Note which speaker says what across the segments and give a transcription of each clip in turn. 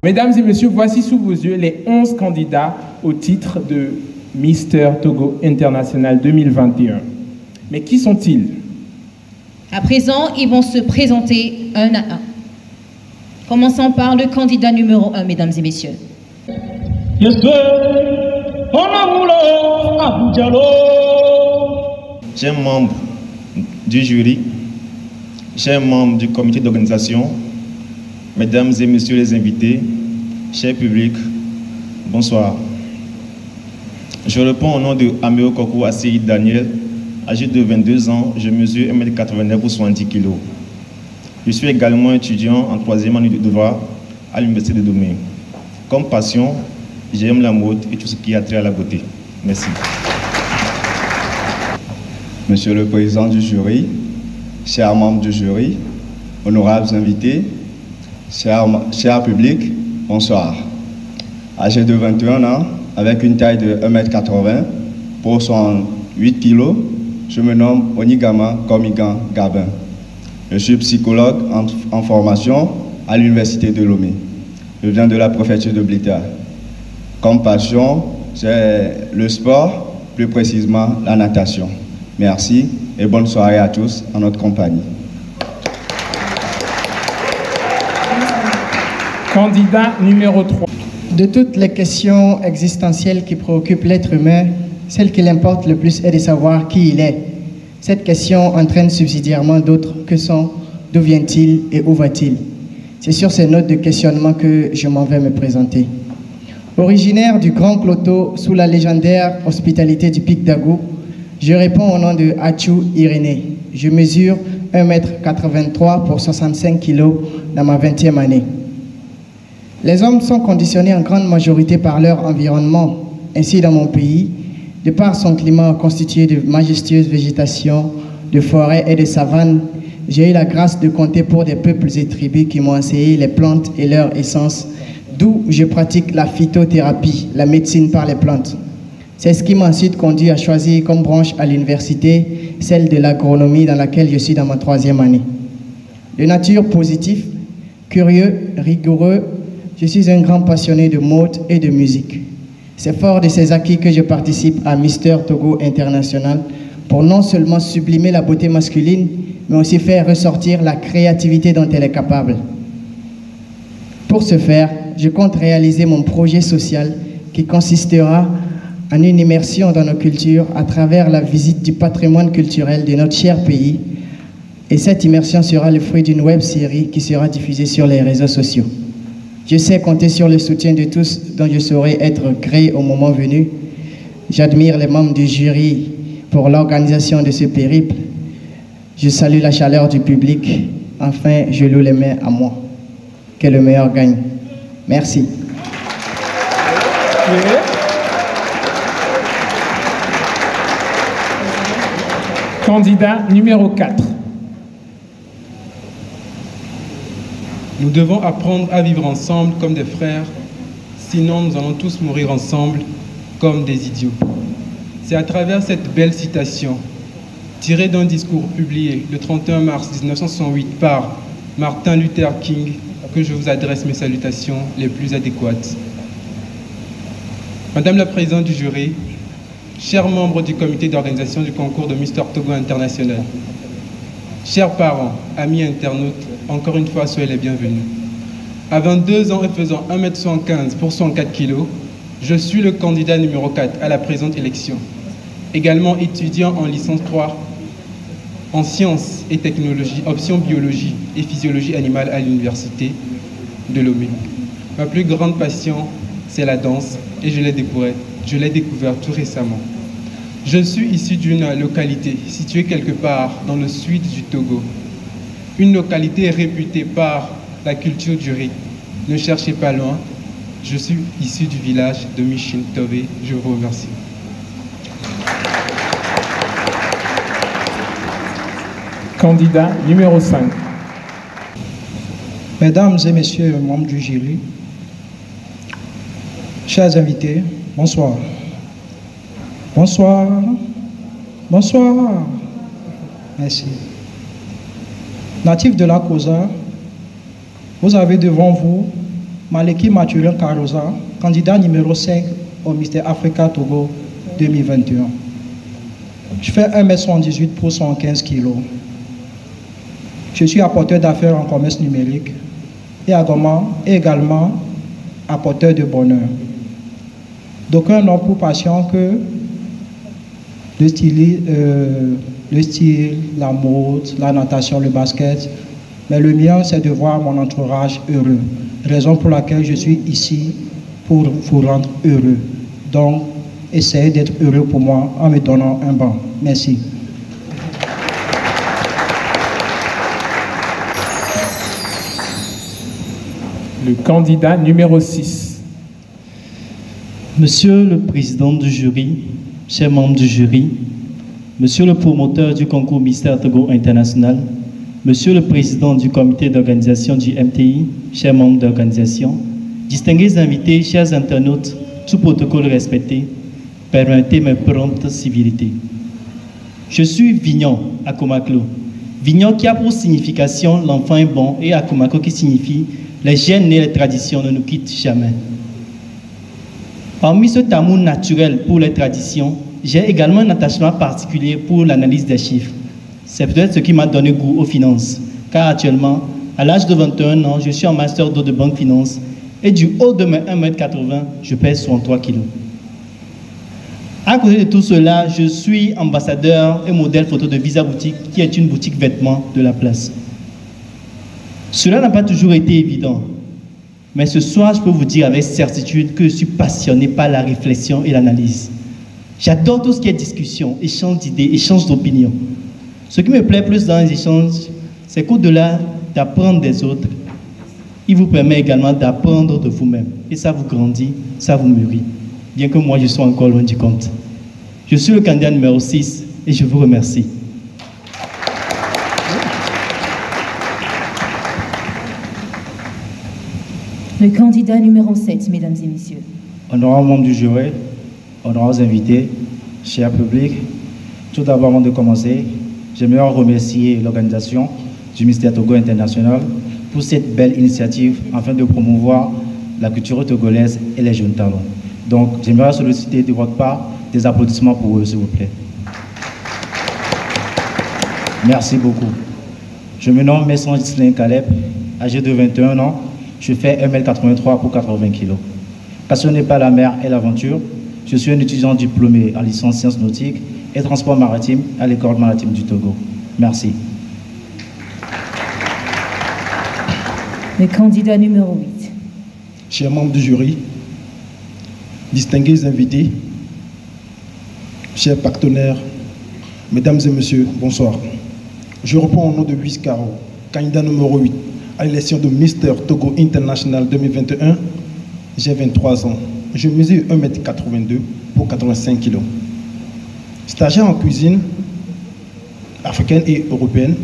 Speaker 1: Mesdames et messieurs, voici sous vos yeux les 11 candidats au titre de Mister Togo International 2021. Mais qui sont-ils?
Speaker 2: À présent, ils vont se présenter un à un. Commençons par le candidat numéro 1, mesdames et messieurs.
Speaker 3: Chers membres du jury, chers membres du comité d'organisation, mesdames et messieurs les invités, chers publics, bonsoir. Je réponds au nom de Améo Kokou Assi Daniel, âgé de 22 ans, je mesure 1m89 pour 70 kg. Je suis également étudiant en 3e année de droit à l'Université de Lomé. Comme passion, j'aime la mode et tout ce qui a trait à la beauté. Merci.
Speaker 4: Monsieur le Président du jury, chers membres du jury, honorables invités, chers publics, bonsoir. Âgé de 21 ans, avec une taille de 1m80 pour 108 kg, je me nomme Onigama Komigan Gabin. Je suis psychologue en formation à l'Université de Lomé. Je viens de la préfecture de Blita. Comme passion, c'est le sport, plus précisément la natation. Merci et bonne soirée à tous en notre compagnie.
Speaker 1: Candidat numéro 3.
Speaker 5: De toutes les questions existentielles qui préoccupent l'être humain, celle qui l'importe le plus est de savoir qui il est. Cette question entraîne subsidiairement d'autres que sont d'où vient-il et où va-t-il. C'est sur ces notes de questionnement que je m'en vais me présenter. Originaire du Grand Cloto sous la légendaire hospitalité du Pic d'Agou, je réponds au nom de Achou Irénée. Je mesure 1m83 pour 65 kg dans ma 20e année. Les hommes sont conditionnés en grande majorité par leur environnement. Ainsi, dans mon pays, de par son climat constitué de majestueuses végétations, de forêts et de savanes, j'ai eu la grâce de compter pour des peuples et tribus qui m'ont enseigné les plantes et leur essence, d'où je pratique la phytothérapie, la médecine par les plantes. C'est ce qui m'a ensuite conduit à choisir comme branche à l'université celle de l'agronomie dans laquelle je suis dans ma 3e année. De nature positive, curieux, rigoureux, je suis un grand passionné de mode et de musique. C'est fort de ces acquis que je participe à Mister Togo International pour non seulement sublimer la beauté masculine, mais aussi faire ressortir la créativité dont elle est capable. Pour ce faire, je compte réaliser mon projet social qui consistera en une immersion dans nos cultures à travers la visite du patrimoine culturel de notre cher pays. Et cette immersion sera le fruit d'une web-série qui sera diffusée sur les réseaux sociaux. Je sais compter sur le soutien de tous dont je saurai être gré au moment venu. J'admire les membres du jury pour l'organisation de ce périple. Je salue la chaleur du public. Enfin, je loue les mains à moi. Que le meilleur gagne. Merci.
Speaker 1: Candidat numéro 4.
Speaker 6: Nous devons apprendre à vivre ensemble comme des frères, sinon nous allons tous mourir ensemble comme des idiots. C'est à travers cette belle citation, tirée d'un discours publié le 31 mars 1968 par Martin Luther King, que je vous adresse mes salutations les plus adéquates. Madame la Présidente du jury, chers membres du comité d'organisation du concours de Mister Togo International, chers parents, amis internautes, encore une fois, soyez les bienvenus. À 22 ans et faisant 1m75 pour 104 kg, je suis le candidat numéro 4 à la présente élection. Également étudiant en licence 3 en sciences et technologies, option biologie et physiologie animale à l'université de Lomé. Ma plus grande passion, c'est la danse et je l'ai découvert tout récemment. Je suis issu d'une localité située quelque part dans le sud du Togo. Une localité réputée par la culture du riz. Ne cherchez pas loin, je suis issu du village de Michintove. Je vous remercie.
Speaker 1: Candidat numéro 5.
Speaker 7: Mesdames et messieurs membres du jury, chers invités, bonsoir. Bonsoir. Bonsoir. Merci. Natif de la Cosa, vous avez devant vous Maleki Mathurin Karosa, candidat numéro 5 au Mister Africa Togo 2021. Je fais 1m78 pour 115 kg. Je suis apporteur d'affaires en commerce numérique et également apporteur de bonheur. D'aucuns n'ont pour passion que le style, la mode, la natation, le basket. Mais le mien, c'est de voir mon entourage heureux. Raison pour laquelle je suis ici pour vous rendre heureux. Donc, essayez d'être heureux pour moi en me donnant un banc. Merci.
Speaker 1: Le candidat numéro 6.
Speaker 8: Monsieur le président du jury, chers membres du jury, monsieur le promoteur du concours Mister Togo International, monsieur le président du comité d'organisation du MTI, chers membres d'organisation, distingués invités, chers internautes, tout protocole respecté, permettez mes promptes civilités. Je suis Vignon à Komaklo. Vignon qui a pour signification l'enfant est bon et à Komako qui signifie les gènes et les traditions ne nous quittent jamais. Hormis cet amour naturel pour les traditions, j'ai également un attachement particulier pour l'analyse des chiffres. C'est peut-être ce qui m'a donné goût aux finances, car actuellement, à l'âge de 21 ans, je suis en master 2 de banque finance et du haut de mes 1m80, je pèse 63 kg. À côté de tout cela, je suis ambassadeur et modèle photo de Visa Boutique, qui est une boutique vêtements de la place. Cela n'a pas toujours été évident, mais ce soir, je peux vous dire avec certitude que je suis passionné par la réflexion et l'analyse. J'adore tout ce qui est discussion, échange d'idées, échange d'opinions. Ce qui me plaît plus dans les échanges, c'est qu'au-delà d'apprendre des autres, il vous permet également d'apprendre de vous-même. Et ça vous grandit, ça vous mûrit. Bien que moi, je sois encore loin du compte. Je suis le candidat numéro 6 et je vous remercie.
Speaker 2: Le candidat numéro 7, mesdames et messieurs.
Speaker 9: Honorables membres du jury, honorables invités, chers publics, tout d'abord, avant de commencer, j'aimerais remercier l'organisation du Mister Togo International pour cette belle initiative afin de promouvoir la culture togolaise et les jeunes talents. Donc, j'aimerais solliciter de votre part des applaudissements pour eux, s'il vous plaît. Merci beaucoup. Je me nomme Messon Gislain Caleb, âgé de 21 ans. Je fais 1m83 pour 80 kg. Passionné par la mer et l'aventure, je suis un étudiant diplômé en licence sciences nautiques et transport maritime à l'école maritime du Togo. Merci.
Speaker 2: Le candidat numéro 8.
Speaker 10: Chers membres du jury, distingués invités, chers partenaires, mesdames et messieurs, bonsoir. Je reprends au nom de Luis Caro, candidat numéro 8 à l'élection de Mister Togo International 2021. J'ai 23 ans. Je mesure 1m82 pour 85 kg. Stagiaire en cuisine africaine et européenne,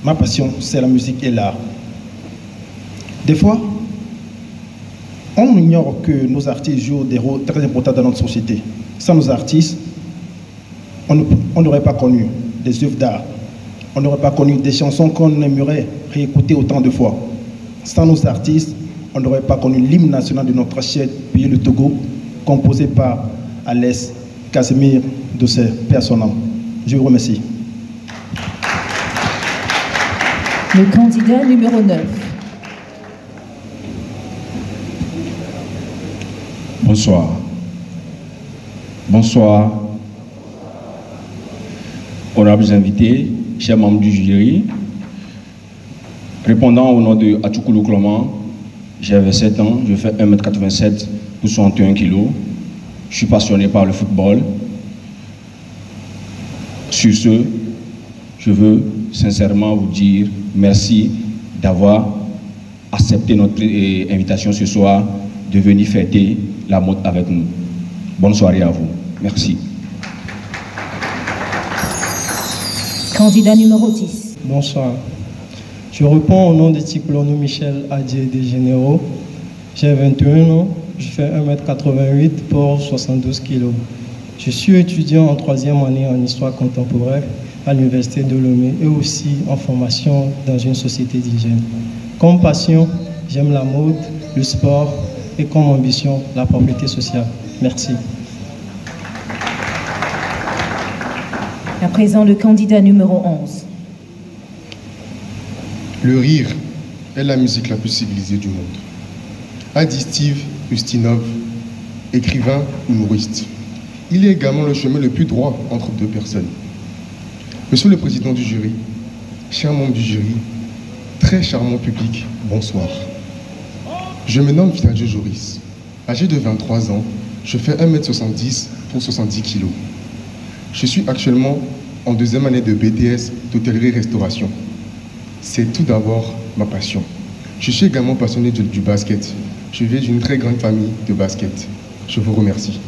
Speaker 10: ma passion, c'est la musique et l'art. Des fois, on ignore que nos artistes jouent des rôles très importants dans notre société. Sans nos artistes, on n'aurait pas connu des œuvres d'art. On n'aurait pas connu des chansons qu'on aimerait réécouter autant de fois. Sans nos artistes, on n'aurait pas connu l'hymne national de notre cher pays, le Togo, composé par Alès Casimir de ses personnes. Je vous remercie.
Speaker 2: Le candidat numéro 9.
Speaker 11: Bonsoir. Bonsoir. Honorables invités, chers membres du jury, répondant au nom de Atoukoulou Clément, j'ai 27 ans, je fais 1m87 pour 61 kg. Je suis passionné par le football. Sur ce, je veux sincèrement vous dire merci d'avoir accepté notre invitation ce soir de venir fêter la mode avec nous. Bonne soirée à vous. Merci.
Speaker 2: Candidat numéro 10.
Speaker 12: Bonsoir. Je réponds au nom de Ticlono Michel Adier des Généraux. J'ai 21 ans, je fais 1m88 pour 72 kg. Je suis étudiant en 3e année en histoire contemporaine à l'université de Lomé et aussi en formation dans une société d'hygiène. Comme passion, j'aime la mode, le sport et comme ambition la propriété sociale. Merci.
Speaker 2: À présent, le candidat numéro 11.
Speaker 13: Le rire est la musique la plus civilisée du monde, a dit Steve Ustinov, écrivain humoriste. Il est également le chemin le plus droit entre deux personnes. Monsieur le président du jury, chers membres du jury, très charmant public, bonsoir. Je me nomme Vitalio Joris. Âgé de 23 ans, je fais 1m70 pour 70 kg. Je suis actuellement en deuxième année de BTS d'hôtellerie-restauration. C'est tout d'abord ma passion. Je suis également passionné du basket. Je viens d'une très grande famille de basket. Je vous remercie.